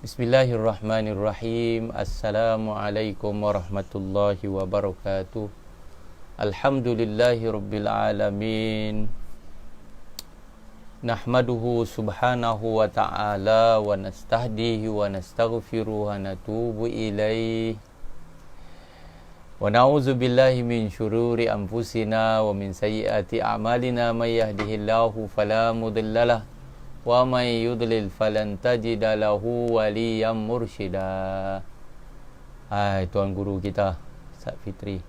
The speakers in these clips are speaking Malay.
Bismillahirrahmanirrahim. Assalamualaikum warahmatullahi wabarakatuh. Alhamdulillahi rabbil alamin. Nahmaduhu subhanahu wa ta'ala wa nastahdihi wa nastaghfiruhu wa natubu ilaih. Wa na'udzu billahi min syururi anfusina wa min sayyiati a'malina may yahdihillahu fala mudhillalah wa may yudlil falan tajida lahu waliyan mursyida. Hai tuan guru kita Ustaz Fitri,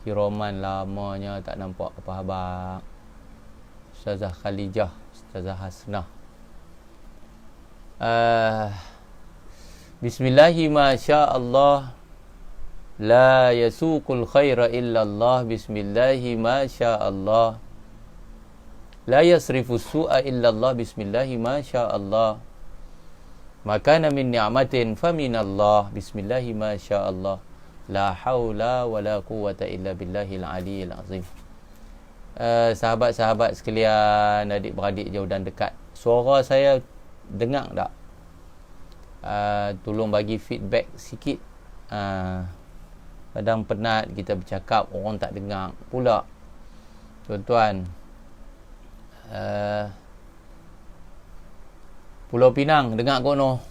kiraman lamanya tak nampak apa khabar. Ustazah Khalijah, Ustazah Hasnah. Bismillahi masyaallah, la yasuqul khaira illallah. Bismillahi masyaallah, la yasrifu su'a illallah. Bismillahi masyaallah, makana min ni'matin faminallah. Bismillahi masyaallah, la haula wa la quwwata illa billahil aliyyil azim. Sahabat-sahabat sekalian, adik-beradik jauh dan dekat, suara saya dengar tak? Tolong bagi feedback sikit. Kadang penat kita bercakap, orang tak dengar pula. Tuan-tuan, Pulau Pinang dengar kono.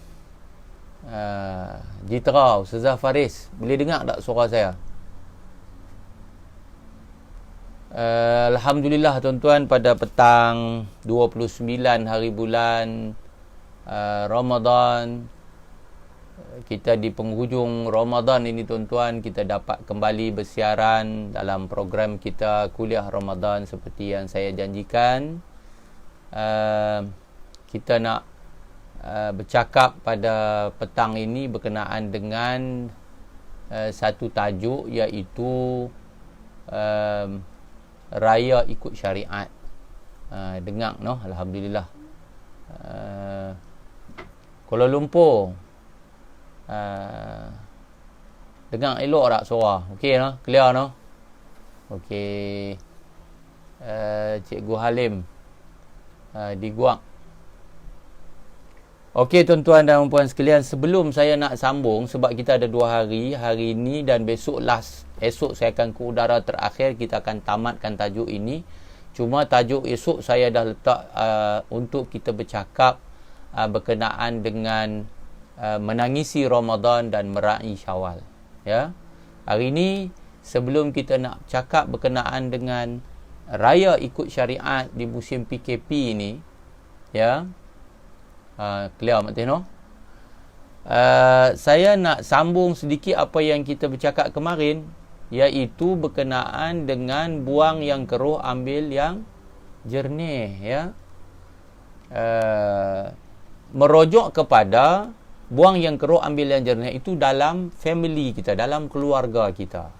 Jitra, Ustazah Faris, boleh dengar tak suara saya? Alhamdulillah tuan-tuan, pada petang 29 hari bulan Ramadan, kita di penghujung Ramadan ini tuan-tuan, kita dapat kembali bersiaran dalam program kita kuliah Ramadan seperti yang saya janjikan. Kita nak bercakap pada petang ini berkenaan dengan satu tajuk, iaitu raya ikut syariat. Dengar noh, alhamdulillah. Kuala Lumpur, dengar elok tak suara? Okey noh, clear noh. Okey. Cikgu Halim di Guang. Okey tuan-tuan dan puan sekalian, sebelum saya nak sambung, sebab kita ada 2 hari, hari ini dan besok last. Esok saya akan ke udara terakhir, kita akan tamatkan tajuk ini. Cuma tajuk esok saya dah letak untuk kita bercakap berkenaan dengan menangisi Ramadan dan meraih Syawal. Ya. Hari ini sebelum kita nak cakap berkenaan dengan raya ikut syariat di musim PKP ini, ya. Clear Mak Tino? Saya nak sambung sedikit apa yang kita bercakap kemarin, iaitu berkenaan dengan buang yang keruh, ambil yang jernih, ya. Merujuk kepada buang yang keruh, ambil yang jernih itu dalam family kita, dalam keluarga kita.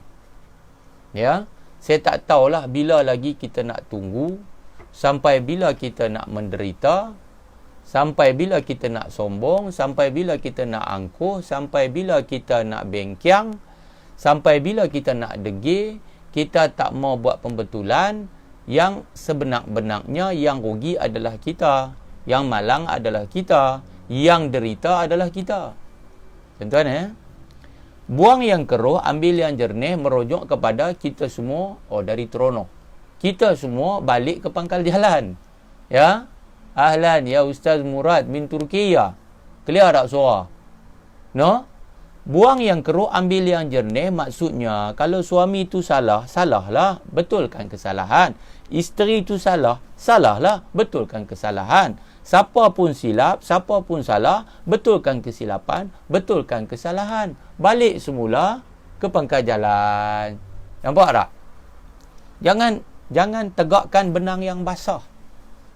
Ya. Saya tak tahulah bila lagi kita nak tunggu, sampai bila kita nak menderita, sampai bila kita nak sombong, sampai bila kita nak angkuh, sampai bila kita nak bengkiang, sampai bila kita nak degil, kita tak mau buat pembetulan. Yang sebenar-benarnya yang rugi adalah kita, yang malang adalah kita, yang derita adalah kita. Tuan-tuan, buang yang keruh, ambil yang jernih merujuk kepada kita semua. Dari Terengganu, kita semua balik ke pangkal jalan. Ya. Ahlan ya Ustaz Murad min Turkiya. Clear tak suara? No? Buang yang keruh, ambil yang jernih, maksudnya kalau suami itu salah, salahlah, betulkan kesalahan. Isteri itu salah, salahlah, betulkan kesalahan. Siapa pun silap, siapa pun salah, betulkan kesilapan, betulkan kesalahan. Balik semula ke pangkal jalan. Nampak tak? Jangan tegakkan benang yang basah.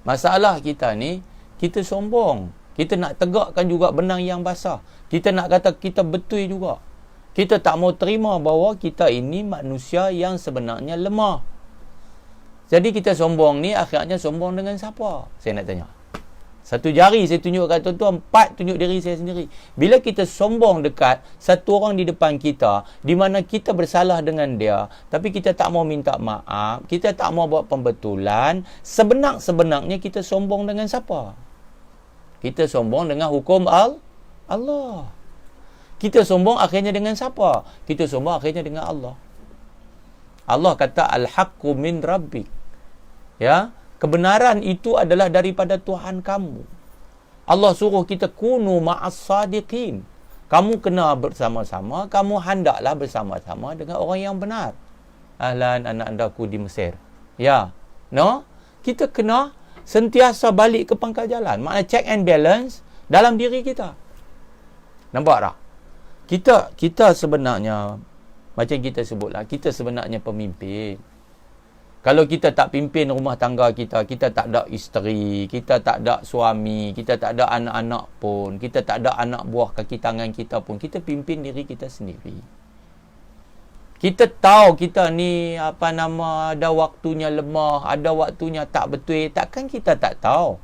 Masalah kita ni, kita sombong. Kita nak tegakkan juga benang yang basah. Kita nak kata kita betul juga. Kita tak mau terima bahawa kita ini manusia yang sebenarnya lemah. Jadi kita sombong ni, akhirnya sombong dengan siapa? Saya nak tanya. Satu jari saya tunjuk kat tuan-tuan, 4 tunjuk diri saya sendiri. Bila kita sombong dekat satu orang di depan kita, di mana kita bersalah dengan dia, tapi kita tak mau minta maaf, kita tak mau buat pembetulan, sebenarnya kita sombong dengan siapa? Kita sombong dengan hukum Allah. Kita sombong akhirnya dengan siapa? Kita sombong akhirnya dengan Allah. Allah kata al-haqqu min rabbik. Ya, kebenaran itu adalah daripada Tuhan kamu. Allah suruh kita kunu ma'as sadiqin. Kamu kena bersama-sama, kamu hendaklah bersama-sama dengan orang yang benar. Ahlan anak-anakku di Mesir. Ya. No? Kita kena sentiasa balik ke pangkal jalan. Maknanya check and balance dalam diri kita. Nampak tak? Kita sebenarnya, macam kita sebutlah, kita sebenarnya pemimpin. Kalau kita tak pimpin rumah tangga kita, kita tak ada isteri, kita tak ada suami, kita tak ada anak-anak pun, kita tak ada anak buah kaki tangan kita pun, kita pimpin diri kita sendiri. Kita tahu kita ni, ada waktunya lemah, ada waktunya tak betul, takkan kita tak tahu.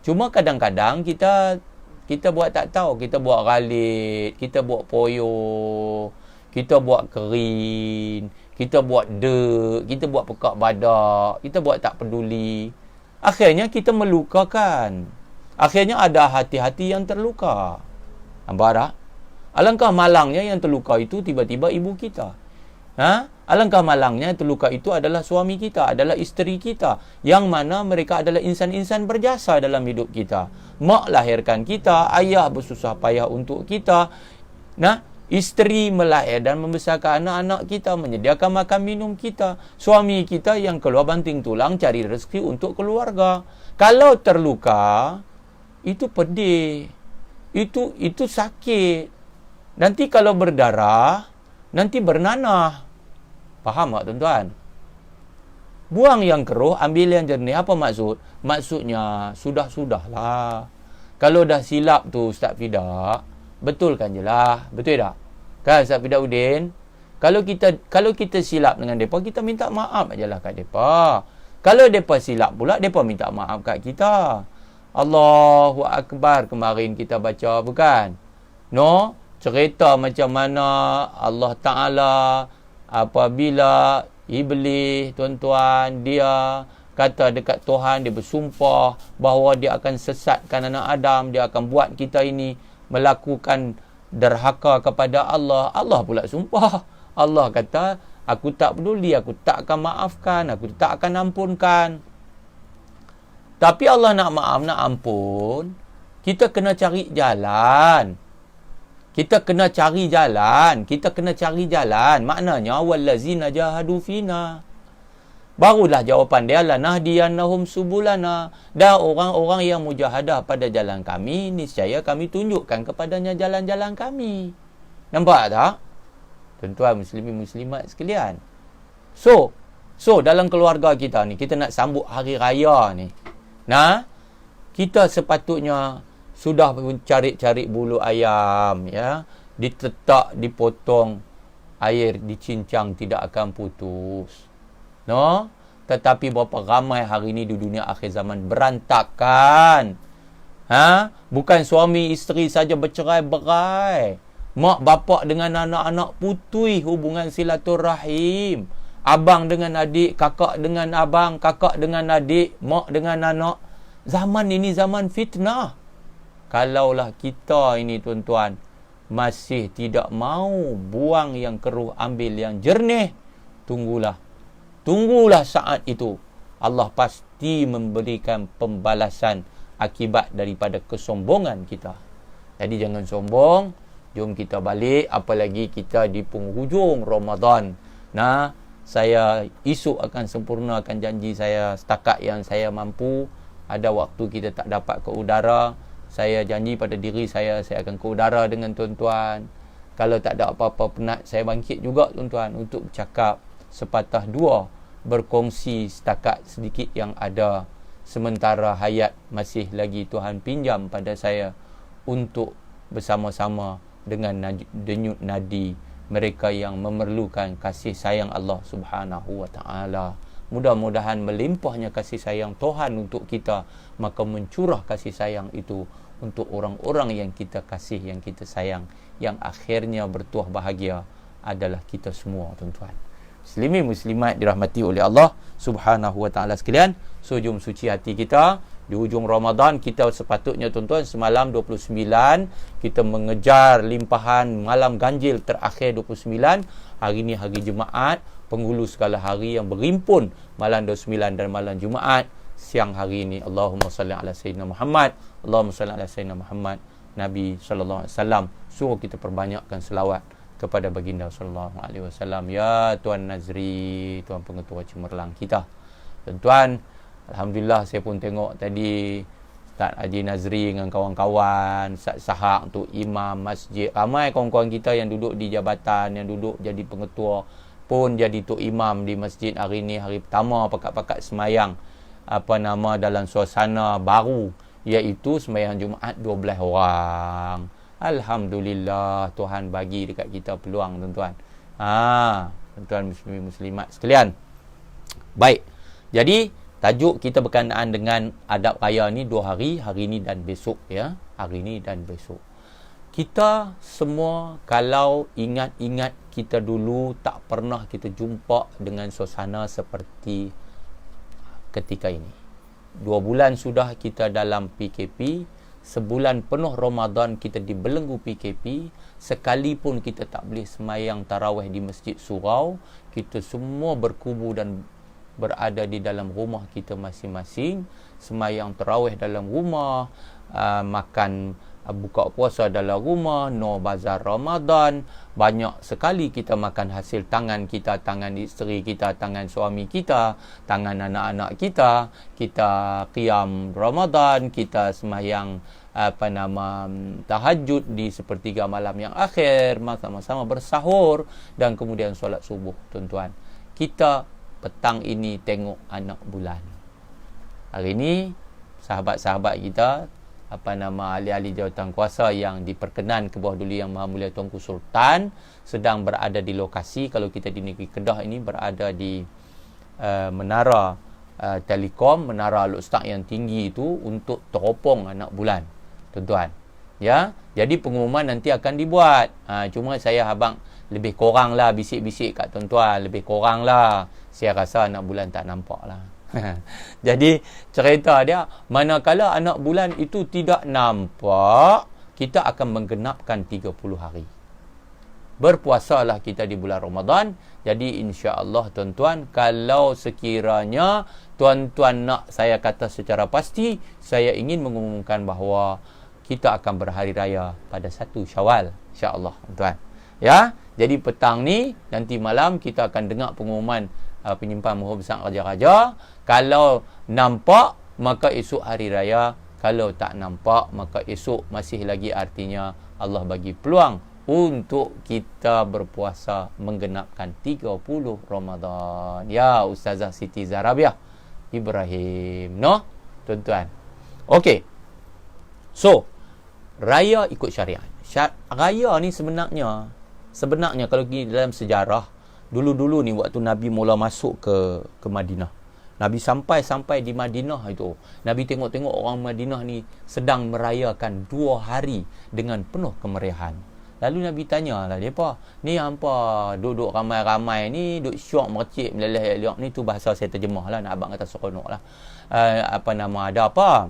Cuma kadang-kadang kita buat tak tahu, kita buat galit, kita buat poyo, kita buat kerin, kita buat dek, kita buat pekak badak, kita buat tak peduli. Akhirnya kita melukakan. Akhirnya ada hati-hati yang terluka. Nampak tak? Alangkah malangnya yang terluka itu tiba-tiba ibu kita. Alangkah malangnya yang terluka itu adalah suami kita, adalah isteri kita, yang mana mereka adalah insan-insan berjasa dalam hidup kita. Mak lahirkan kita, ayah bersusah payah untuk kita. Isteri melahir dan membesarkan anak-anak kita, menyediakan makan minum kita. Suami kita yang keluar banting tulang cari rezeki untuk keluarga. Kalau terluka, itu pedih. Itu sakit. Nanti kalau berdarah, nanti bernanah. Faham tak tuan-tuan? Buang yang keruh, ambil yang jernih. Apa maksud? Maksudnya, sudah-sudahlah. Kalau dah silap tu Ustaz Fidak, betulkan je lah. Betul tak? Kan Ustaz Fidak Udin? Kalau kita silap dengan mereka, kita minta maaf je lah kat mereka. Kalau mereka silap pula, mereka minta maaf kat kita. Allahu Akbar kemarin kita baca, bukan? No? Cerita macam mana Allah Ta'ala apabila Iblis, tuan-tuan, dia kata dekat Tuhan, dia bersumpah bahawa dia akan sesatkan anak Adam, dia akan buat kita ini melakukan derhaka kepada Allah. Allah pula sumpah. Allah kata, aku tak peduli, aku tak akan maafkan, aku tak akan ampunkan. Tapi Allah nak maaf, nak ampun, kita kena cari jalan. Kita kena cari jalan. Maknanya, wallazina jahadu fina. Barulah jawapan dia, lanahdiyannahum subulana. Dan orang-orang yang mujahadah pada jalan kami, niscaya kami tunjukkan kepadanya jalan-jalan kami. Nampak tak? Tuan-tuan muslimin muslimat sekalian. So dalam keluarga kita ni, kita nak sambut hari raya ni. Kita sepatutnya sudah cari-cari bulu ayam, ya, ditetak, dipotong, air dicincang tidak akan putus. No? Tetapi berapa ramai hari ini di dunia akhir zaman berantakan. Bukan suami isteri saja bercerai-berai. Mak bapak dengan anak-anak putui hubungan silaturahim. Abang dengan adik, kakak dengan abang, kakak dengan adik, mak dengan anak. Zaman ini zaman fitnah. Kalaulah kita ini tuan-tuan masih tidak mau buang yang keruh, ambil yang jernih, tunggulah saat itu Allah pasti memberikan pembalasan akibat daripada kesombongan kita. Jadi jangan sombong. Jom kita balik, apalagi kita di penghujung Ramadan. Saya esok akan sempurnakan janji saya setakat yang saya mampu. Ada waktu kita tak dapat ke udara, saya janji pada diri saya akan ke udara dengan tuan-tuan. Kalau tak ada apa-apa penat, saya bangkit juga tuan-tuan untuk bercakap sepatah dua, berkongsi setakat sedikit yang ada. Sementara hayat masih lagi Tuhan pinjam pada saya untuk bersama-sama dengan denyut nadi mereka yang memerlukan kasih sayang Allah Subhanahu wa ta'ala. Mudah-mudahan melimpahnya kasih sayang Tuhan untuk kita, maka mencurah kasih sayang itu untuk orang-orang yang kita kasih, yang kita sayang, yang akhirnya bertuah bahagia adalah kita semua tuan-tuan. Muslimin muslimat dirahmati oleh Allah Subhanahu wa ta'ala sekalian. So jom suci hati kita, Di hujung Ramadan kita sepatutnya tuan-tuan semalam 29 kita mengejar limpahan malam ganjil terakhir 29. Hari ni hari Jumaat, penghulu segala hari yang berimpun malam 29 dan malam Jumaat. Siang hari ini Allahumma salli ala sayyidina Muhammad, Allahumma salli ala sayyidina Muhammad. Nabi sallallahu alaihi wasallam suruh kita perbanyakkan selawat kepada baginda sallallahu alaihi wasallam. Ya Tuan Nazri, Tuan Pengetua Cemerlang kita. Tuan-tuan, alhamdulillah saya pun tengok tadi Ustaz Haji Nazri dengan kawan-kawan, Ustaz Sahak tu imam masjid, ramai kawan-kawan kita yang duduk di jabatan, yang duduk jadi pengetua pun jadi tok imam di masjid hari ni, hari pertama pakat-pakat semayang dalam suasana baru, iaitu semayang Jumaat 12 orang. Alhamdulillah, Tuhan bagi dekat kita peluang tuan-tuan. Tuan-tuan muslimat sekalian. Baik. Jadi tajuk kita berkenaan dengan adab raya ni 2 hari, hari ni dan besok ya. Hari ni dan besok. Kita semua kalau ingat-ingat kita dulu tak pernah kita jumpa dengan suasana seperti ketika ini. 2 bulan sudah kita dalam PKP, sebulan penuh Ramadan kita dibelenggu PKP, sekalipun kita tak boleh semayang tarawih di Masjid Surau, kita semua berkubu dan berada di dalam rumah kita masing-masing, semayang tarawih dalam rumah, makan buka puasa dalam rumah, no bazar Ramadan, banyak sekali kita makan hasil tangan kita, tangan isteri kita, tangan suami kita, tangan anak-anak kita, kita qiyam Ramadan, kita semayang tahajud di sepertiga malam yang akhir, sama-sama bersahur dan kemudian solat subuh. Tuan-tuan, kita petang ini tengok anak bulan. Hari ini sahabat-sahabat kita, ahli-ahli jawatan kuasa yang diperkenan ke bawah duli Yang Maha Mulia Tuanku Sultan sedang berada di lokasi. Kalau kita di negeri Kedah ini berada di menara telekom, menara Al-Ustaz yang tinggi itu untuk teropong anak bulan. Tuan-tuan, ya. Jadi pengumuman nanti akan dibuat. Cuma saya abang lebih kurang lah bisik-bisik kat tuan-tuan, lebih kurang lah. Saya rasa anak bulan tak nampak lah. Jadi cerita dia, manakala anak bulan itu tidak nampak, kita akan menggenapkan 30 hari. Berpuasalah kita di bulan Ramadan. Jadi insya-Allah tuan-tuan, kalau sekiranya tuan-tuan nak saya kata secara pasti, saya ingin mengumumkan bahawa kita akan berhari raya pada 1 Syawal insya-Allah tuan-tuan. Ya, jadi petang ni nanti malam kita akan dengar pengumuman penyimpan mohon besar raja-raja. Kalau nampak maka esok hari raya, kalau tak nampak maka esok masih lagi, artinya Allah bagi peluang untuk kita berpuasa menggenapkan 30 Ramadan. Ya Ustazah Siti Zarabiah Ibrahim, no tuan-tuan. Okey. So, raya ikut syariat. Raya ni sebenarnya kalau pergi dalam sejarah, dulu-dulu ni waktu Nabi mula masuk ke Madinah, Nabi sampai di Madinah itu, Nabi tengok-tengok orang Madinah ni sedang merayakan 2 hari dengan penuh kemeriahan. Lalu Nabi tanya lah depa, ni hampa duduk ramai-ramai ni, duduk syok mercik meleleh-elok ni, tu bahasa saya terjemah lah, nak abang kata seronok lah. Ada apa?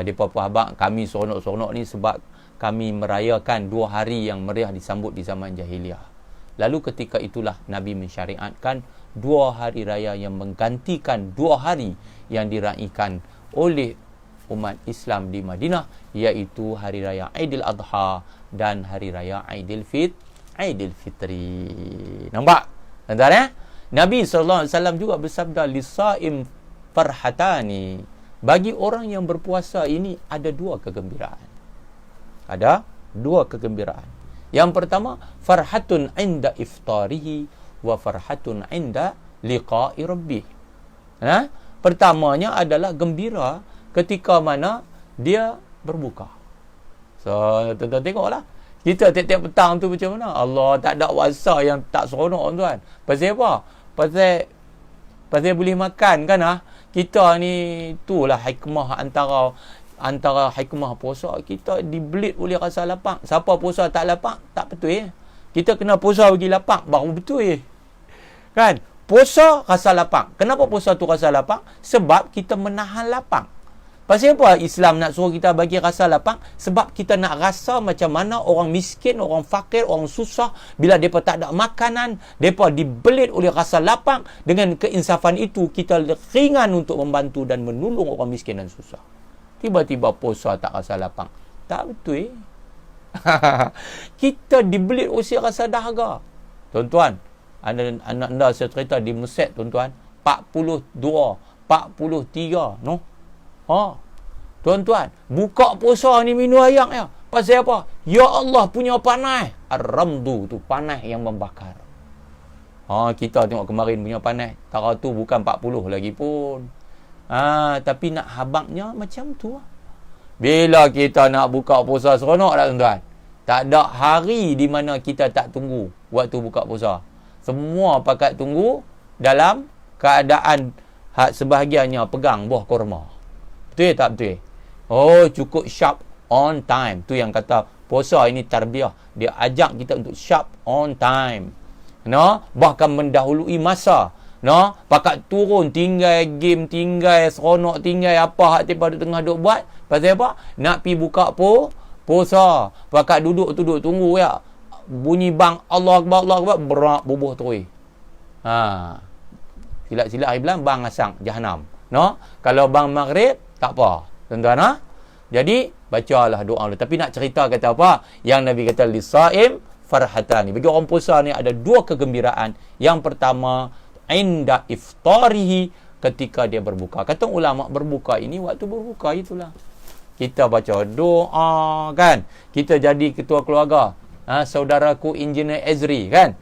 Depa pun abang, kami seronok-seronok ni sebab kami merayakan 2 hari yang meriah disambut di zaman jahiliah. Lalu ketika itulah Nabi mensyariatkan 2 hari raya yang menggantikan 2 hari yang diraikan oleh umat Islam di Madinah, iaitu hari raya Aidil Adha dan hari raya Aidil Fitri. Nampak? Tuan-tuan ya? Nabi SAW juga bersabda, lisaim farhatani. Bagi orang yang berpuasa ini ada 2 kegembiraan. Ada 2 kegembiraan. Yang pertama, farhatun inda iftarihi wa farhatun inda liqa'i rabbih. Pertamanya adalah gembira ketika mana dia berbuka. So, tuan-tuan tengoklah. Kita tiap-tiap petang tu macam mana? Allah, tak ada puasa yang tak seronok tuan. Pasal apa? Pasal boleh makan kan? Kita ni itulah hikmah antara hikmah puasa. Kita dibelit oleh rasa lapang. Siapa puasa tak lapang, tak betul. Kita kena puasa bagi lapang baru betul. Kan? Puasa rasa lapang. Kenapa puasa tu rasa lapang? Sebab kita menahan lapang. Pasal apa Islam nak suruh kita bagi rasa lapang? Sebab kita nak rasa macam mana orang miskin, orang fakir, orang susah, bila mereka tak ada makanan, mereka dibelit oleh rasa lapang. Dengan keinsafan itu, kita ringan untuk membantu dan menolong orang miskin dan susah. Tiba-tiba puasa tak rasa lapang. Tak betul. Kita dibelit usia rasa dahaga. Tuan-tuan, anda saya cerita di Mesir, tuan-tuan, 42, 43, no? Tuan-tuan, buka puasa ni minum air ya. Pasal apa? Ya Allah punya panas. Ar-ramdu tu panas yang membakar. Kita tengok kemarin punya panas. Tara tu bukan 40 lagi pun. Tapi nak habaknya macam tu. Bila kita nak buka puasa seronok tak tuan-tuan? Tak ada hari di mana kita tak tunggu waktu buka puasa. Semua pakat tunggu dalam keadaan sebahagiannya pegang buah kurma. Betul tak betul? Cukup sharp on time. Tu yang kata puasa ini tarbiyah. Dia ajak kita untuk sharp on time. Bahkan mendahului masa. Pakat turun, tinggal game, tinggal seronok, tinggal apa hak tiba tengah duk buat. Pasal apa? Nak pi buka puasa. Pakat duduk tunggu ya. Bunyi bang Allah Akbar, berak bubuh terus. Silap-silap hari bilang bang asang Jahannam. Kalau bang maghrib tak apa. Tuan-tuan, jadi bacalah doa dulu. Tapi nak cerita kata apa? Yang Nabi kata lisaim farhatani. Bagi orang puasa ni ada dua kegembiraan. Yang pertama, inda iftarihi, ketika dia berbuka. Kata ulama, berbuka ini waktu berbuka itulah. Kita baca doa kan. Kita jadi ketua keluarga. Saudaraku Engineer Ezri kan.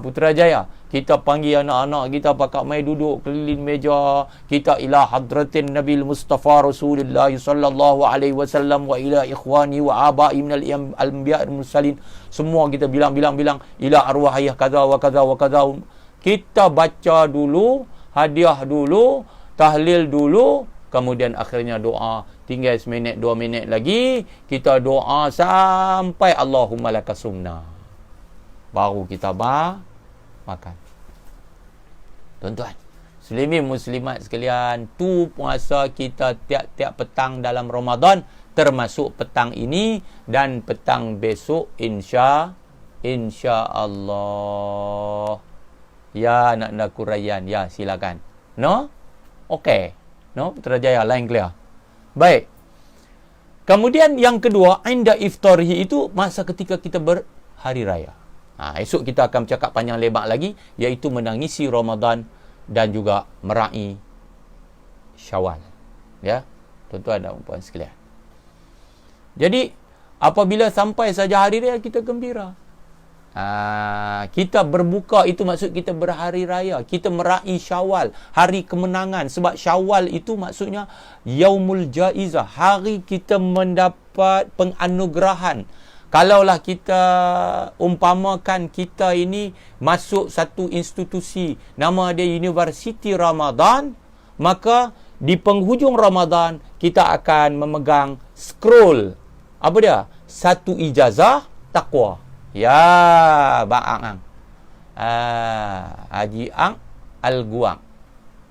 Putrajaya. Kita panggil anak-anak kita pakat mai duduk keliling meja. Kita ila hadratin Nabi Mustafa Rasulullah sallallahu alaihi wasallam wa ila ikhwani wa abai minal anbiya mursalin. Semua kita bilang ila arwah ayah kaza wa kaza wa kaza. Kita baca dulu, hadiah dulu, tahlil dulu, kemudian akhirnya doa. Tinggal 1 minit 2 minit lagi kita doa sampai Allahumma lakasumna. Baru kita makan. Tuan-tuan, muslimin muslimat sekalian, tu puasa kita tiap-tiap petang dalam Ramadan, termasuk petang ini dan petang besok insya-Allah. Ya anak-anak Quraian, ya silakan. Okey. Putrajaya line clear. Baik. Kemudian yang kedua, inda iftarihi, itu masa ketika kita berhari raya. Esok kita akan bercakap panjang lebar lagi, iaitu menangisi Ramadan dan juga meraih Syawal. Ya, tuan-tuan dan puan sekalian. Jadi, apabila sampai saja hari raya, kita gembira. Kita berbuka itu maksud kita berhari raya. Kita meraih Syawal, hari kemenangan. Sebab Syawal itu maksudnya Yaumul Jaizah, hari kita mendapat penganugerahan. Kalaulah kita umpamakan kita ini masuk satu institusi, nama dia Universiti Ramadan, maka di penghujung Ramadan kita akan memegang scroll. Apa dia? Satu ijazah takwa. Ya, Bang Ang. Haji Ang Al-Guang.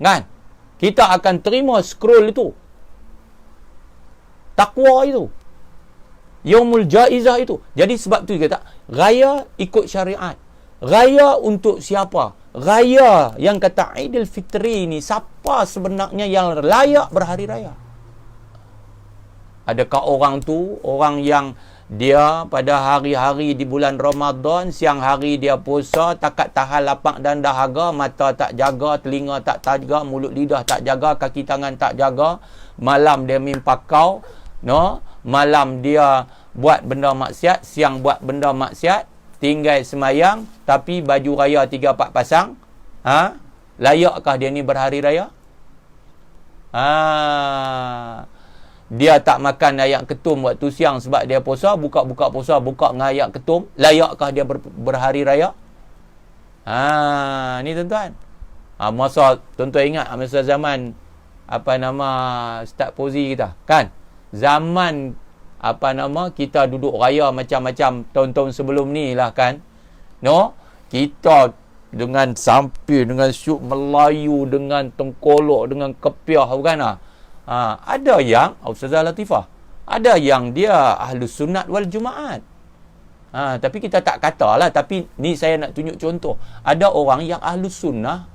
Kan? Kita akan terima scroll itu. Takwa itu. Yaumul Jaizah itu. Jadi sebab tu dia kata, raya ikut syariat. Raya untuk siapa? Raya yang kata Aidil Fitri ni, siapa sebenarnya yang layak berhari raya? Adakah orang tu, orang yang dia pada hari-hari di bulan Ramadan, siang hari dia puasa, takat tahan lapang dan dahaga, mata tak jaga, telinga tak jaga, mulut lidah tak jaga, kaki tangan tak jaga, malam dia mimpakau, malam dia buat benda maksiat, siang buat benda maksiat, tinggal semayang, tapi baju raya 3-4 pasang. Layakkah dia ni berhari raya? Dia tak makan ayam ketum waktu siang sebab dia puasa, buka-buka puasa, buka dengan ayam ketum, layakkah dia berhari raya? Ni tuan-tuan. Masa tuan-tuan ingat masa zaman Ustaz Pozi kita, kan? Zaman kita duduk raya macam-macam tahun-tahun sebelum ni lah, kan? Kita dengan sampir, dengan syuk Melayu, dengan tengkolok, dengan kepiah, bukan lah? Ada yang Ustazah Latifah, ada yang dia Ahlus Sunnat wal Jumaat. Tapi kita tak katalah, tapi ni saya nak tunjuk contoh. Ada orang yang Ahlus Sunnat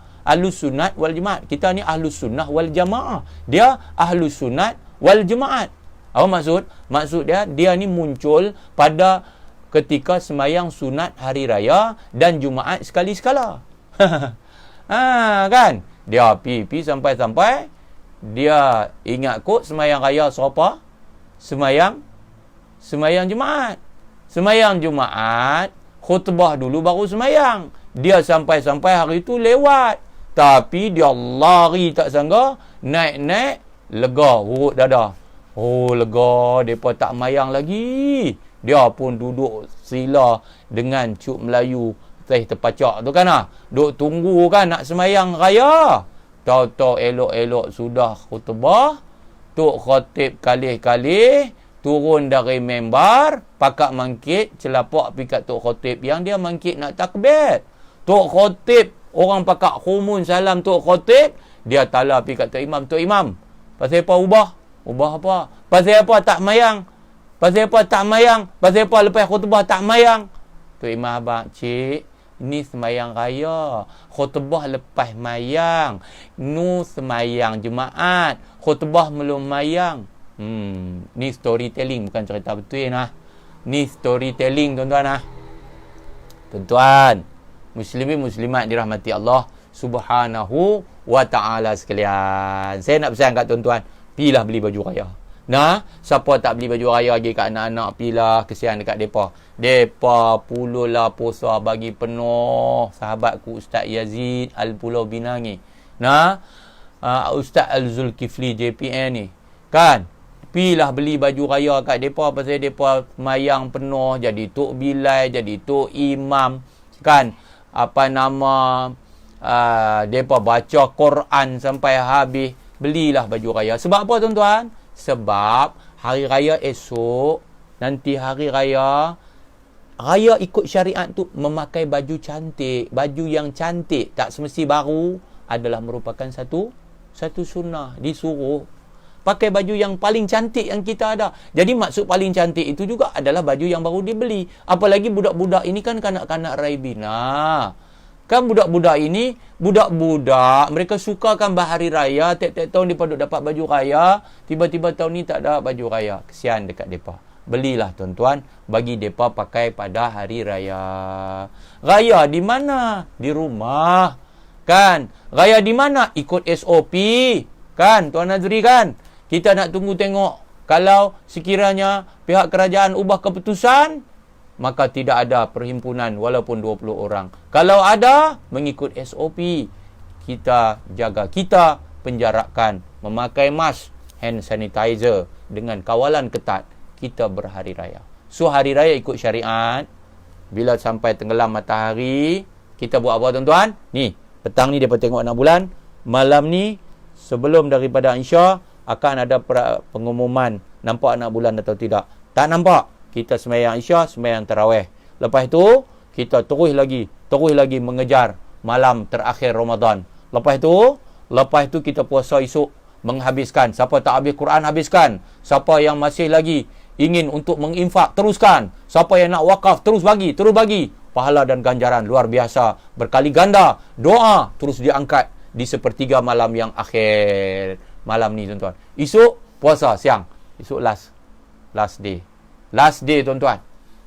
wal Jumaat. Kita ni Ahlus Sunnah wal Jamaah. Dia Ahlus Sunnat wal Jumaat. Apa maksud? Maksud dia ni muncul pada ketika semayang sunat hari raya dan Jumaat sekali-sekala. Kan? Dia pi sampai dia ingat kot semayang raya siapa? Semayang Jumaat. Semayang Jumaat, khutbah dulu baru semayang. Dia sampai hari tu lewat. Tapi dia lari tak sangka, naik, lega, urut dada. Oh, lega, mereka tak mayang lagi. Dia pun duduk sila dengan cuk Melayu teh terpacak tu kan. Duk tunggu kan nak semayang raya. Tahu-tahu elok-elok sudah khutbah. Tok khatib kalih-kalih turun dari membar, pakak mangkit, celapak pikat Tok Khatib yang dia mangkit nak takbir. Tok Khatib, orang pakak humun salam Tok Khatib, dia tala pikat Tok Imam. Tok Imam, pasal apa ubah? Ubah apa? Pasal apa tak mayang? Pasal apa tak mayang? Pasal apa lepas khutbah tak mayang? Tok Imam, abang, cik, ini semayang raya. Khutbah lepas mayang. Nu semayang Jumaat. Khutbah belum mayang. Ni storytelling, bukan cerita betul nah. Ni storytelling tuan-tuan. Tuan-tuan, muslimin muslimat dirahmati Allah Subhanahu wa taala sekalian. Saya nak pesan kat tuan-tuan, pilah beli baju raya. Siapa tak beli baju raya lagi kat anak-anak, pilah, kesian dekat depa. Depa pululah puasa bagi penuh. Sahabatku Ustaz Yazid Al-Pulau Binangi. Ustaz Al-Zulkifli JPN ni. Kan? Pilah beli baju raya kat depa pasal depa mayang penuh jadi tok bilai, jadi tok imam, kan? Depa baca Quran sampai habis. Belilah baju raya. Sebab apa tuan-tuan? Sebab hari raya esok, nanti hari raya ikut syariat tu memakai baju cantik, baju yang cantik tak semesti baru adalah merupakan satu sunnah. Disuruh pakai baju yang paling cantik yang kita ada. Jadi maksud paling cantik itu juga adalah baju yang baru dibeli. Apalagi budak-budak ini kan kanak-kanak Raibina. Kan budak-budak ini, budak-budak, mereka suka kan bahari raya, tiap-tiap tahun mereka dapat baju raya, tiba-tiba tahun ni tak ada baju raya. Kesian dekat mereka. Belilah tuan-tuan, bagi mereka pakai pada hari raya. Raya di mana? Di rumah. Kan? Raya di mana? Ikut SOP. Kan? Tuan Nazri kan? Kita nak tunggu tengok. Kalau sekiranya pihak kerajaan ubah keputusan, maka tidak ada perhimpunan walaupun 20 orang. Kalau ada, mengikut SOP. Kita jaga, kita penjarakan, memakai mask, hand sanitizer dengan kawalan ketat. Kita berhari raya. So, hari raya ikut syariat. Bila sampai tenggelam matahari, kita buat apa tuan-tuan? Ni, petang ni dapat tengok 6 bulan. Malam ni, sebelum daripada Isya, akan ada pengumuman nampak anak bulan atau tidak. Tak nampak, kita sembahyang Isya, sembahyang tarawih. Lepas tu kita terus lagi mengejar malam terakhir Ramadan. Lepas tu kita puasa esok, menghabiskan. Siapa tak habis Quran, habiskan. Siapa yang masih lagi ingin untuk menginfak, teruskan. Siapa yang nak wakaf, terus bagi. Pahala dan ganjaran luar biasa, berkali ganda. Doa terus diangkat di sepertiga malam yang akhir. Malam ni tuan-tuan. Esok puasa siang. Esok last day. Last day tuan-tuan.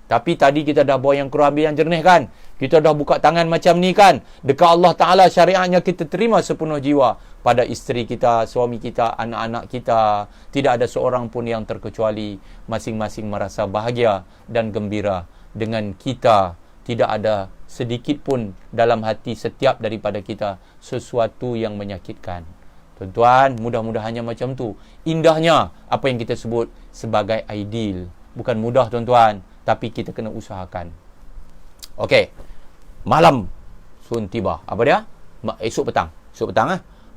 Tapi tadi kita dah bawa yang keluar ambil yang jernih kan. Kita dah buka tangan macam ni kan. Dekat Allah Ta'ala syariatnya kita terima sepenuh jiwa. Pada isteri kita, suami kita, anak-anak kita. Tidak ada seorang pun yang terkecuali. Masing-masing merasa bahagia dan gembira dengan kita. Tidak ada sedikit pun dalam hati setiap daripada kita sesuatu yang menyakitkan. Tuan-tuan, mudah-mudahannya macam tu. Indahnya apa yang kita sebut sebagai ideal. Bukan mudah tuan-tuan, tapi kita kena usahakan. Okey. Malam sun tiba. Apa dia? Esok petang.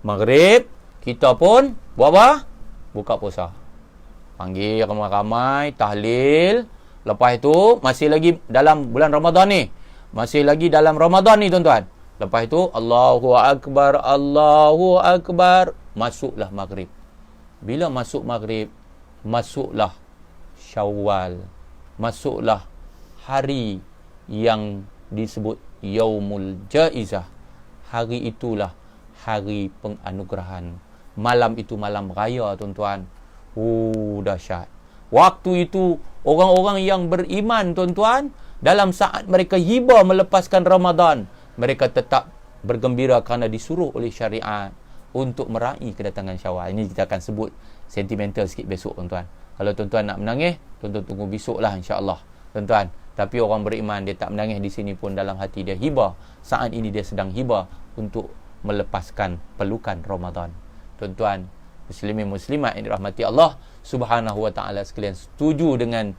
Maghrib kita pun buat apa? Buka puasa. Panggil ramai-ramai, tahlil. Lepas tu masih lagi dalam bulan Ramadan ni. Tuan-tuan. Lepas itu Allahu Akbar, masuklah maghrib. bila masuk maghrib, masuklah Syawal, masuklah hari yang disebut Yaumul Jaizah. Hari itulah hari penganugerahan. Malam itu malam raya, tuan-tuan. Dahsyat. Waktu itu orang-orang yang beriman, tuan-tuan, dalam saat mereka hibah melepaskan Ramadan, mereka tetap bergembira kerana disuruh oleh syariat untuk meraih kedatangan Syawal. Ini kita akan sebut sentimental sikit besok, tuan-tuan. Kalau tuan-tuan nak menangis, tuan-tuan tunggu besoklah, insya-Allah, tuan-tuan. Tapi orang beriman, dia tak menangis di sini pun, dalam hati dia hibah. Saat ini dia sedang hibah untuk melepaskan pelukan Ramadan. Tuan-tuan, muslimin muslimat yang dirahmati Allah Subhanahu wa taala sekalian, setuju dengan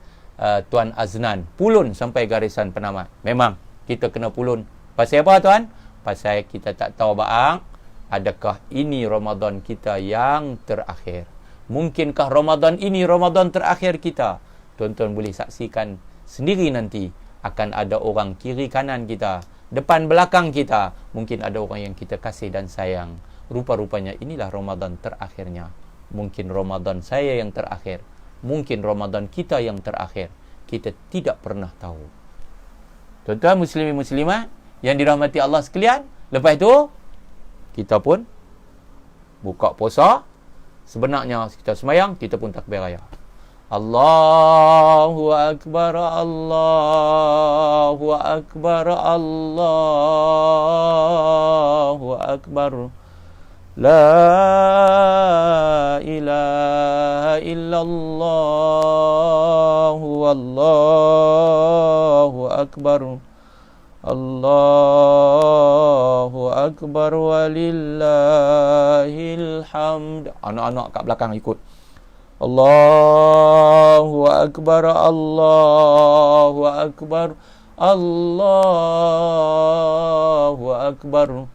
Tuan Aznan, pulun sampai garisan penamat. Memang kita kena pulun. Pasal apa, tuan? Pasal kita tak tahu baang, adakah ini Ramadan kita yang terakhir? Mungkinkah Ramadan ini Ramadan terakhir kita? Tuan-tuan boleh saksikan sendiri nanti. Akan ada orang kiri kanan kita, depan belakang kita. Mungkin ada orang yang kita kasih dan sayang. Rupa-rupanya inilah Ramadan terakhirnya. Mungkin Ramadan saya yang terakhir. Mungkin Ramadan kita yang terakhir. Kita tidak pernah tahu. Tuan-tuan muslimin muslimat yang dirahmati Allah sekalian, lepas itu kita pun buka puasa. Sebenarnya kita semayang, kita pun takbir raya. Allahu Akbar, Allahu Akbar, Allahu Akbar. La ilaha illallah, wallahu akbar. Allahu Akbar walillahil hamd. Anak-anak kat belakang ikut. Allahu Akbar, Allahu Akbar, Allahu Akbar.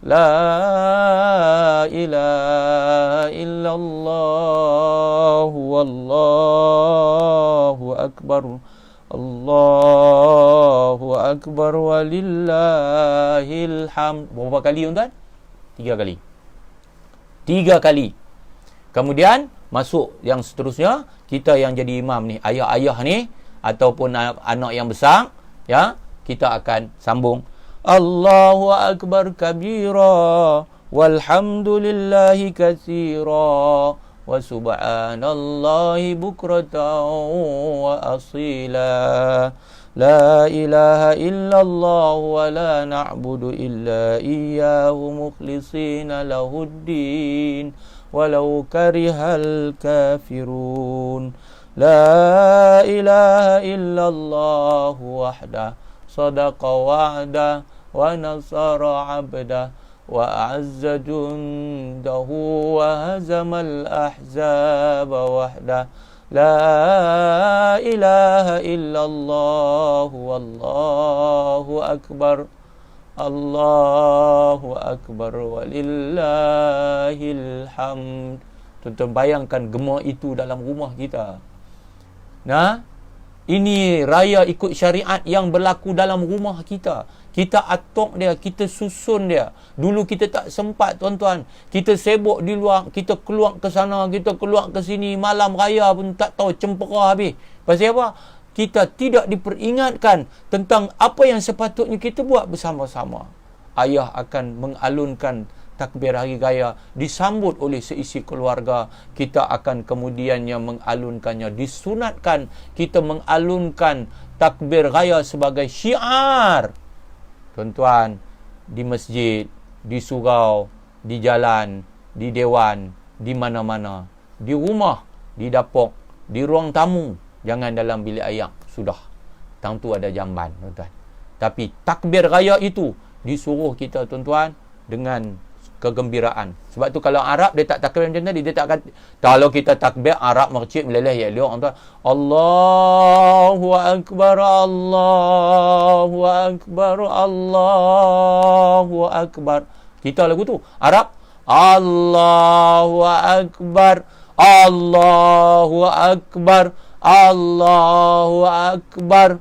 La ilaha illallah, wallahu akbar. Allahu Akbar walillahil hamd. Berapa kali, tuan-tuan? 3 kali. 3 kali. Kemudian masuk yang seterusnya, kita yang jadi imam ni, ayah-ayah ni ataupun anak yang besar, ya, kita akan sambung Allahu Akbar kabira walhamdulillahi katsira wa subhanallahi bukratan wa asila. La ilaha illallah wa la na'budu illa iyyahu mukhlishina lahuddin walau karihal kafirun. La ilaha illallah wahdah sadaqa wa'dah wa nasara 'abdah وأعز جنده وهزم الأحزاب وحده. لا إله إلا الله والله أكبر. Allahu Akbar walillahil hamd. Tuan-tuan bayangkan gemar itu dalam rumah kita. Nah, ini raya ikut syariat yang berlaku dalam rumah kita. Kita atok dia, kita susun dia. Dulu kita tak sempat, tuan-tuan. Kita sibuk di luar, kita keluar ke sana, kita keluar ke sini. Malam raya pun tak tahu cempera habis. Pasal apa? Kita tidak diperingatkan tentang apa yang sepatutnya kita buat bersama-sama. Ayah akan mengalunkan takbir hari raya, disambut oleh seisi keluarga. Kita akan kemudiannya mengalunkannya. Disunatkan kita mengalunkan takbir raya sebagai syiar. Tuan-tuan, di masjid, di surau, di jalan, di dewan, di mana-mana, di rumah, di dapur, di ruang tamu, jangan dalam bilik ayak. Sudah, tang tu ada jamban, tuan-tuan. Tapi takbir raya itu disuruh kita, tuan-tuan, dengan kegembiraan. Sebab tu kalau Arab dia tak takbir macam tadi, dia tak kata, kalau kita takbir Arab mercik meleleh ya liok, tuan. Allahu Akbar, Allahu Akbar, Allahu Akbar. Kita lagu tu Arab Allahu Akbar, Allahu Akbar, Allahu Akbar.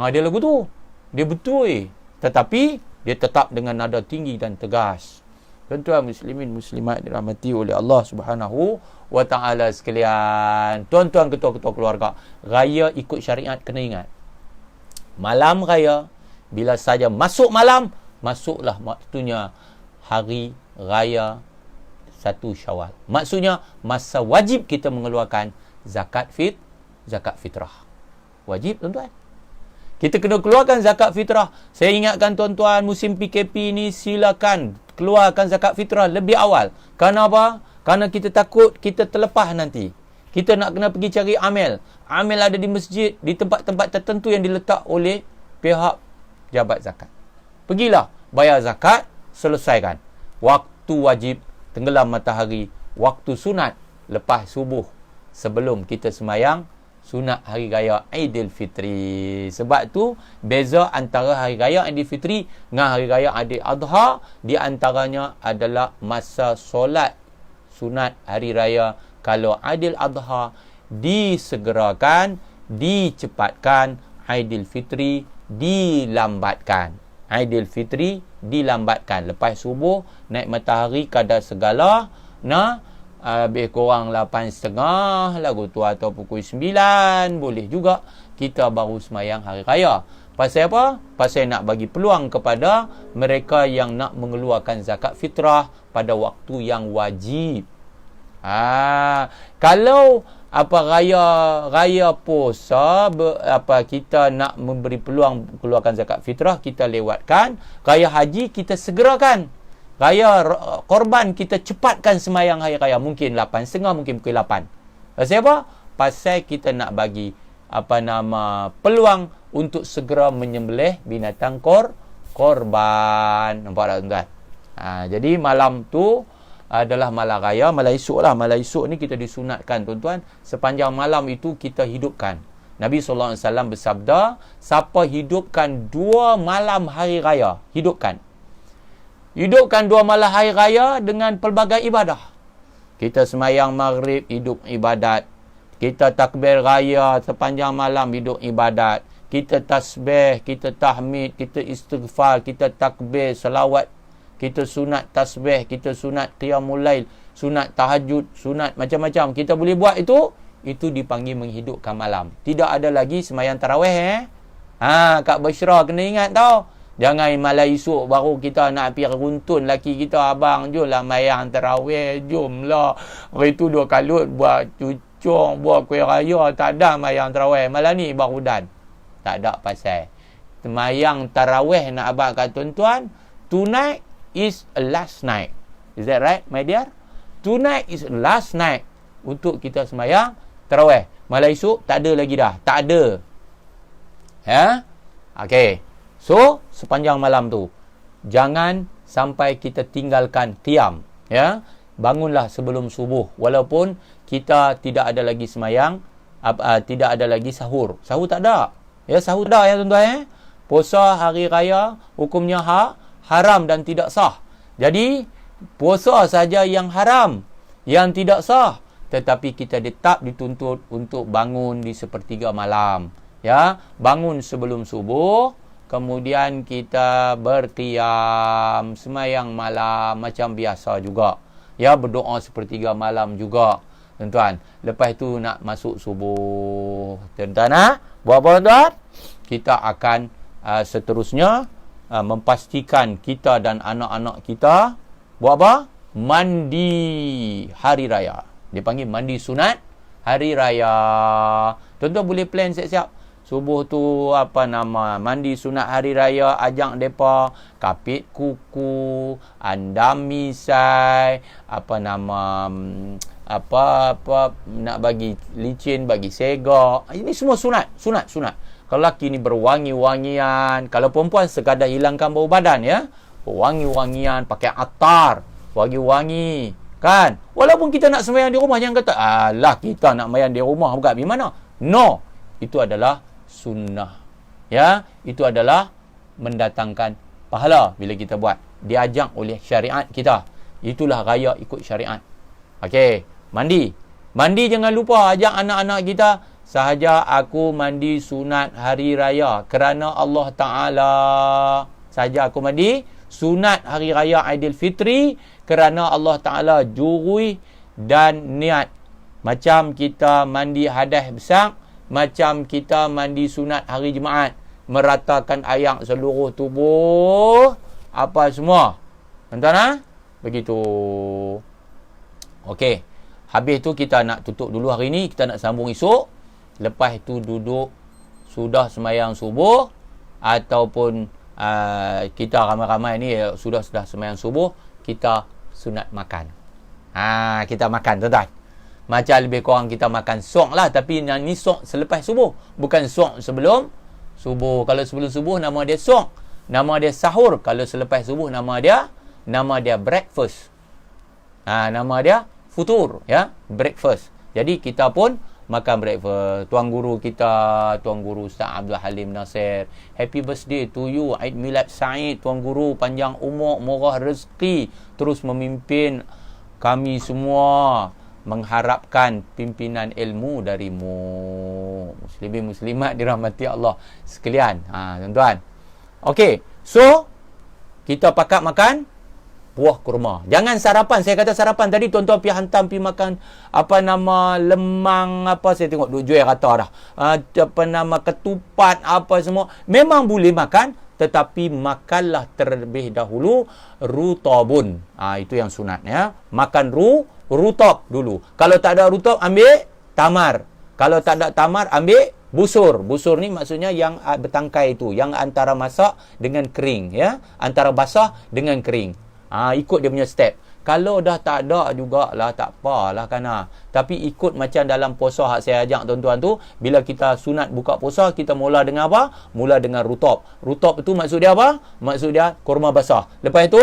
Dia lagu tu, dia betul, tetapi dia tetap dengan nada tinggi dan tegas. Tuan-tuan muslimin muslimat dirahmati oleh Allah Subhanahu wa ta'ala sekalian. Tuan-tuan ketua-ketua keluarga, raya ikut syariat kena ingat. Malam raya, bila saja masuk malam, masuklah waktunya hari raya 1 Syawal. Maksudnya masa wajib kita mengeluarkan zakat fitrah. Wajib, tuan-tuan. Kita kena keluarkan zakat fitrah. Saya ingatkan tuan-tuan, musim PKP ni silakan keluarkan zakat fitrah lebih awal. Kenapa? Kerana kita takut kita terlepas nanti. Kita nak kena pergi cari amil. Amil ada di masjid, di tempat-tempat tertentu yang diletak oleh pihak jabat zakat. Pergilah, bayar zakat, selesaikan. Waktu wajib, tenggelam matahari. Waktu sunat, lepas subuh. Sebelum kita sembahyang sunat hari raya Aidilfitri. Sebab tu beza antara hari raya Aidilfitri dengan hari raya Aidil Adha, di antaranya adalah masa solat sunat hari raya. Kalau Aidil Adha disegerakan, dicepatkan, Aidilfitri dilambatkan. Aidilfitri dilambatkan. Lepas subuh naik matahari kadar segala, lebih kurang 8.30 lagu tu atau pukul 9 boleh juga kita baru semayang hari raya. Pasal apa? Pasal nak bagi peluang kepada mereka yang nak mengeluarkan zakat fitrah pada waktu yang wajib. Kalau raya puasa kita nak memberi peluang keluarkan zakat fitrah, kita lewatkan. Raya haji kita segerakan. Raya korban kita cepatkan semayang hari raya, mungkin 8.30, mungkin pukul 8. Pasal apa? Pasal kita nak bagi peluang untuk segera menyembelih binatang korban. Nampak tak, tuan-tuan? Jadi malam tu adalah malam raya, malam esok lah. Malam esok ni kita disunatkan, tuan-tuan. Sepanjang malam itu kita hidupkan. Nabi SAW bersabda, siapa hidupkan 2 malam hari raya, hidupkan 2 malam hari raya dengan pelbagai ibadah. Kita semayang maghrib, hidup ibadat. Kita takbir raya sepanjang malam, hidup ibadat. Kita tasbih, kita tahmid, kita istighfar, kita takbir, salawat. Kita sunat tasbih, kita sunat qiyamul lail, sunat tahajud, sunat macam-macam. Kita boleh buat itu dipanggil menghidupkan malam. Tidak ada lagi semayang tarawih. Kak Bashra kena ingat tau. Jangan malam esok baru kita nak pergi runtun laki kita, abang jom lah mayang tarawih, jom lah. Hari tu 2 kalut buat cucung, buat kuih raya, tak ada mayang tarawih. Malam ni baru dan. Tak ada pasal. Mayang tarawih nak abang kat tuan-tuan, tonight is a last night. Is that right, my dear? Tonight is last night untuk kita semayang tarawih. Malam esok tak ada lagi dah. Tak ada. Okay. So, sepanjang malam tu, jangan sampai kita tinggalkan qiyam. Bangunlah sebelum subuh. Walaupun kita tidak ada lagi semayang, tidak ada lagi sahur. Sahur tak ada. Sahur tak ada, tuan-tuan. Puasa hari raya, hukumnya haram dan tidak sah. Jadi, puasa saja yang haram, yang tidak sah. Tetapi kita tetap dituntut untuk bangun di sepertiga malam. Bangun sebelum subuh. Kemudian kita berqiyam, semayang malam macam biasa juga. Berdoa sepertiga malam juga, tuan-tuan. Lepas tu nak masuk subuh. Tuan-tuan, buat apa, tuan? Kita akan seterusnya memastikan kita dan anak-anak kita buat apa? Mandi hari raya. Dipanggil mandi sunat hari raya. Tuan-tuan boleh plan siap-siap. Subuh tu mandi sunat hari raya, ajak depa kapit kuku, andam misai, nak bagi licin, bagi segak. Ini semua sunat. Kalau lelaki ni berwangi-wangian, kalau perempuan sekadar hilangkan bau badan berwangi-wangian, pakai atar, wangi-wangi, kan? Walaupun kita nak sembahyang di rumah, jangan kata, alah kita nak sembahyang di rumah bukan di mana. No, itu adalah sunnah. Itu adalah mendatangkan pahala bila kita buat. Diajak oleh syariat kita. Itulah raya ikut syariat. Okey, mandi. Mandi jangan lupa ajak anak-anak kita. Sahaja aku mandi sunat hari raya kerana Allah Ta'ala. Sahaja aku mandi sunat hari raya Aidilfitri kerana Allah Ta'ala jurui dan niat Macam kita mandi hadas besar, macam kita mandi sunat hari Jumaat, meratakan air seluruh tubuh, apa semua. Tuan-tuan, ha? Begitu. Okey. Habis tu kita nak tutup dulu hari ni, kita nak sambung esok. Lepas tu duduk sudah sembahyang subuh ataupun kita ramai-ramai ni sudah sembahyang subuh, kita sunat makan. Kita makan, tuan-tuan. Macam lebih kurang kita makan sok lah, tapi ni sok selepas subuh, bukan sok sebelum subuh. Kalau sebelum subuh nama dia sok, nama dia sahur. Kalau selepas subuh nama dia breakfast. Nama dia futur, ya, breakfast. Jadi kita pun makan breakfast. Tuan guru kita, Tuan Guru Ustaz Abdul Halim Nasir, happy birthday to you, Aid Milad Said. Tuan Guru panjang umur, murah rezeki, terus memimpin kami semua, mengharapkan pimpinan ilmu darimu. Muslimin muslimat dirahmati Allah sekalian. Tuan-tuan. Okey, so kita pakat makan buah kurma. Jangan sarapan. Saya kata sarapan tadi tuan-tuan pergi hantam, pergi makan lemang saya tengok duk jual kata dah. Ketupat semua. Memang boleh makan, tetapi makanlah terlebih dahulu rutabun. Itu yang sunat, ya. Makan rutab dulu. Kalau tak ada rutab, ambil tamar. Kalau tak ada tamar, ambil busur. Busur ni maksudnya yang bertangkai itu, yang antara masak dengan kering, ya. Antara basah dengan kering. Ikut dia punya step. Kalau dah tak ada jugalah, tak apalah kan. Tapi ikut macam dalam puasa hak saya ajak tuan-tuan tu, bila kita sunat buka puasa, kita mula dengan apa? Mula dengan rutab. Rutab itu maksud dia apa? Maksud dia kurma basah. Lepas itu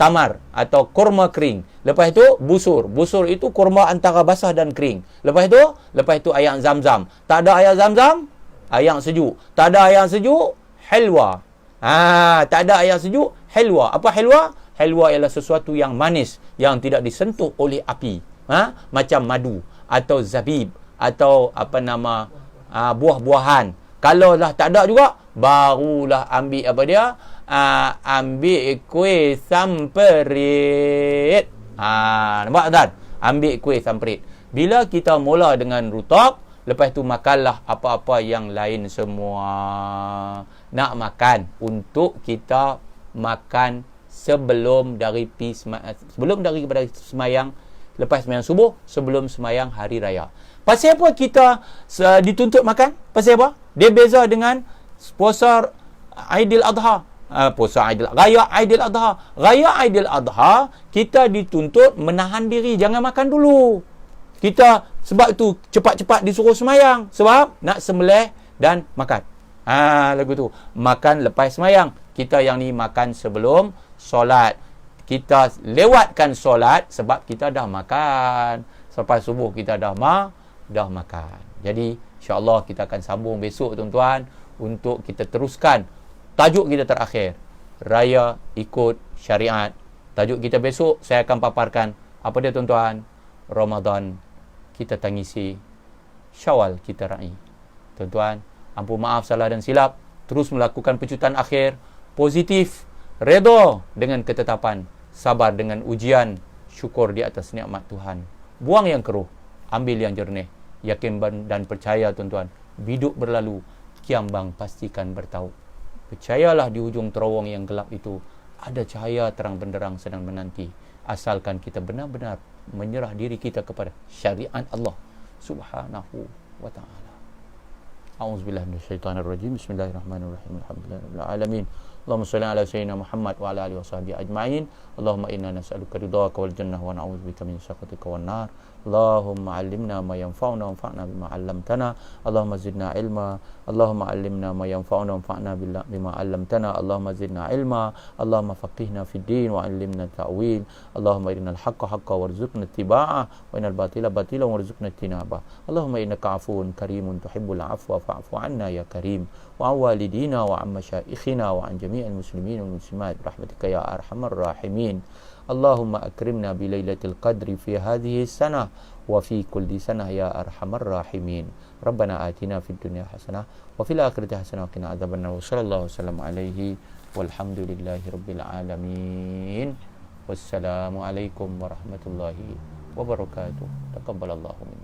tamar atau kurma kering. Lepas itu busur. Busur itu kurma antara basah dan kering. Lepas itu air zam-zam. Tak ada air zam-zam, air sejuk. Tak ada air sejuk, helwa. Tak ada air sejuk, helwa. Apa helwa? Helwa ialah sesuatu yang manis, yang tidak disentuh oleh api. Macam madu atau zabib atau buah-buahan. Kalau lah tak ada juga, barulah ambil ambil kuih samperit. Nampak tak? Ambil kuih samperit. Bila kita mula dengan rutab, lepas tu makanlah apa-apa yang lain semua. Nak makan untuk kita makan sebelum daripada semayang, lepas semayang subuh, sebelum semayang hari raya. Pasal apa kita dituntut makan? Pasal apa? Dia beza dengan puasa Aidil Adha. Raya Aidil Adha. Raya Aidil Adha, kita dituntut menahan diri, jangan makan dulu. Sebab tu cepat-cepat disuruh semayang, sebab nak sembelih dan makan. Lagu tu. Makan lepas semayang. Kita yang ni makan sebelum solat. Kita lewatkan solat sebab kita dah makan. Sampai subuh kita dah makan. Jadi insya-Allah kita akan sambung besok tuan-tuan, untuk kita teruskan tajuk kita terakhir, raya ikut syariat. Tajuk kita besok saya akan paparkan apa dia tuan-tuan? Ramadan kita tangisi, Syawal kita raih. Tuan-tuan, ampun maaf salah dan silap, terus melakukan pecutan akhir, positif, redha dengan ketetapan, sabar dengan ujian, syukur di atas nikmat Tuhan. Buang yang keruh, ambil yang jernih, yakin dan percaya tuan-tuan, biduk berlalu, kiambang pastikan bertaut. Percayalah di hujung terowong yang gelap itu ada cahaya terang benderang sedang menanti, asalkan kita benar-benar menyerah diri kita kepada syariat Allah Subhanahu wa ta'ala. A'udzubillahi minasyaitonirrajim. Bismillahirrahmanirrahim. Alhamdulillahirabbil alamin. Allahumma shalli ala sayyidina Muhammad wa ala alihi washabihi ajma'in. Allahumma inna nas'aluka ridhaka wal jannah wa na'udzubika min sakhatika wan nar. Allahumma 'allimna ma yanfa'una wanfa'na bima 'allamtana. Allahumma zidna ilma. Allahumma 'allimna ma yanfa'una wanfa'na bima 'allamtana. Allahumma zidna ilma. Allahumma faqihna fid din wa 'allimna ta'wil. Allahumma arinal haqqa haqqan warzuqna ittiba'ah wa arinal batila batilan warzuqna ijtinabah. Allahumma innaka 'afuwun karimun tuhibbul 'afwa fa'fu 'anna ya karim. Wa 'an walidina wa 'an masyayikhina wa 'an jami'il muslimin wal muslimat birahmatika ya arhamar rahimin. Allahumma akrimna bi lailatul qadri fi hadhihi sanah wa fi kulli sanah ya arhamar rahimin. Rabbana atina fid dunya hasanah wa fil akhirati hasanah wa qina adzabannar. Sallallahu wasallam alaihi walhamdulillahi rabbil alamin. Wassalamu alaikum warahmatullahi wabarakatuh. Taqabbalallahu minna.